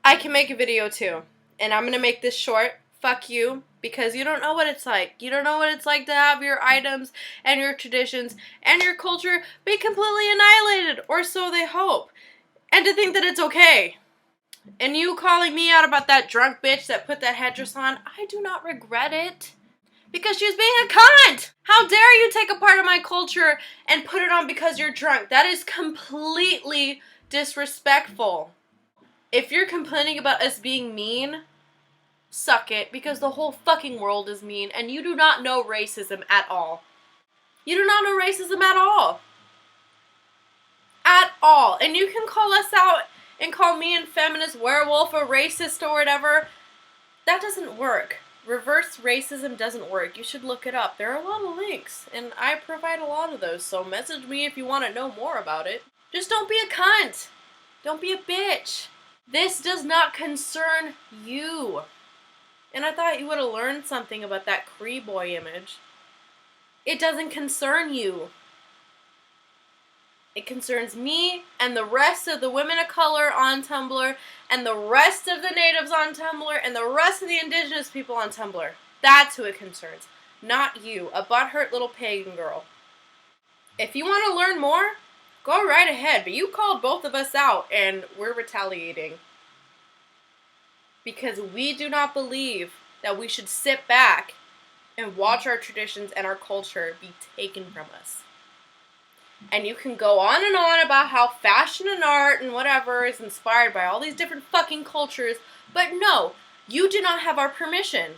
I can make a video too. And I'm gonna make this short. Fuck you. Because you don't know what it's like. You don't know what it's like to have your items and your traditions and your culture be completely annihilated. Or so they hope. And to think that it's okay. And you calling me out about that drunk bitch that put that headdress on, I do not regret it. Because she's being a cunt! How dare you take a part of my culture and put it on because you're drunk? That is completely disrespectful. If you're complaining about us being mean, suck it, because the whole fucking world is mean, and you do not know racism at all. You do not know racism at all. At all. And you can call us out and call me a feminist werewolf or racist or whatever. That doesn't work. Reverse racism doesn't work. You should look it up. There are a lot of links, and I provide a lot of those, so message me if you want to know more about it. Just don't be a cunt. Don't be a bitch. This does not concern you. And I thought you would have learned something about that Cree boy image. It doesn't concern you. It concerns me and the rest of the women of color on Tumblr and the rest of the natives on Tumblr and the rest of the indigenous people on Tumblr. That's who it concerns. Not you, a butthurt little pagan girl. If you want to learn more, go right ahead. But you called both of us out and we're retaliating. Because we do not believe that we should sit back and watch our traditions and our culture be taken from us. And you can go on and on about how fashion and art and whatever is inspired by all these different fucking cultures, but no, you do not have our permission.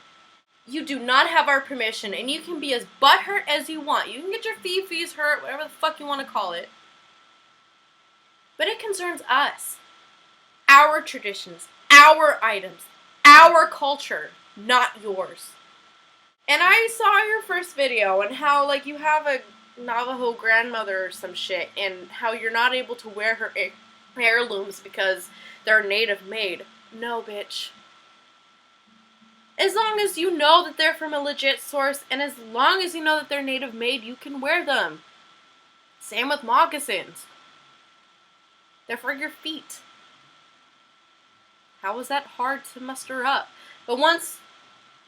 You do not have our permission, and you can be as butthurt as you want. You can get your fees hurt, whatever the fuck you want to call it. But it concerns us. Our traditions, our items, our culture, not yours. And I saw your first video and how, like, you have a Navajo grandmother or some shit, and how you're not able to wear her heirlooms because they're native made. No, bitch. As long as you know that they're from a legit source, and as long as you know that they're native made, you can wear them. Same with moccasins. They're for your feet. How was that hard to muster up? But once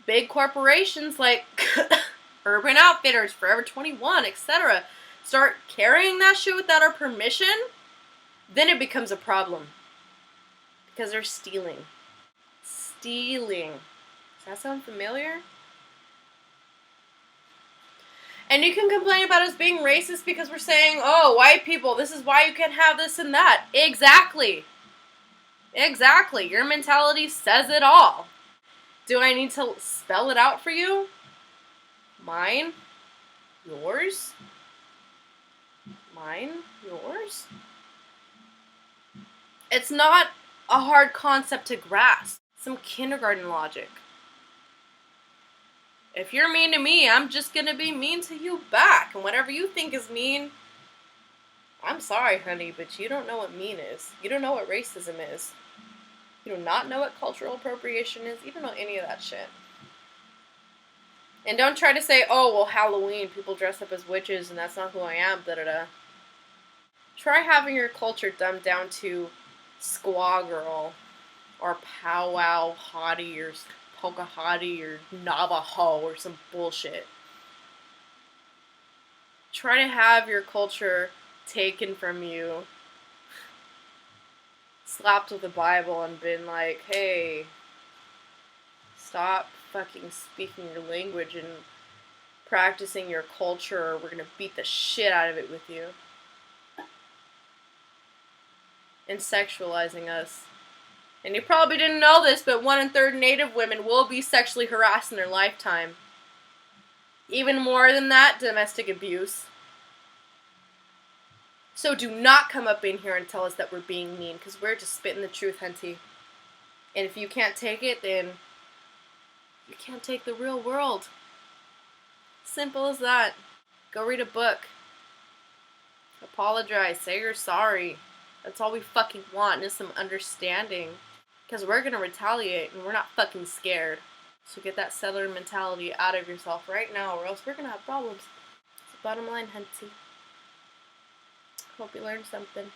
big corporations like Urban Outfitters, Forever 21, etc. start carrying that shit without our permission, then it becomes a problem. Because they're stealing. Stealing. Does that sound familiar? And you can complain about us being racist because we're saying, oh, white people, this is why you can't have this and that. Exactly. Exactly. Your mentality says it all. Do I need to spell it out for you? Mine? Yours? Mine? Yours? It's not a hard concept to grasp. Some kindergarten logic. If you're mean to me, I'm just gonna be mean to you back. And whatever you think is mean, I'm sorry, honey, but you don't know what mean is. You don't know what racism is. You do not know what cultural appropriation is. You don't know any of that shit. And don't try to say, oh, well, Halloween, people dress up as witches, and that's not who I am, da-da-da. Try having your culture dumbed down to squaw girl, or powwow hottie, or polka hottie, or Navajo, or some bullshit. Try to have your culture taken from you, slapped with the Bible, and been like, hey, stop fucking speaking your language and practicing your culture, or we're gonna beat the shit out of it with you. And sexualizing us. And you probably didn't know this, but 1 in 3 Native women will be sexually harassed in their lifetime. Even more than that, domestic abuse. So do not come up in here and tell us that we're being mean, because we're just spitting the truth, hunty. And if you can't take it, then you can't take the real world. Simple as that. Go read a book. Apologize. Say you're sorry. That's all we fucking want, is some understanding. Because we're gonna retaliate, and we're not fucking scared. So get that settler mentality out of yourself right now, or else we're gonna have problems. It's the bottom line, hunty. Hope you learned something.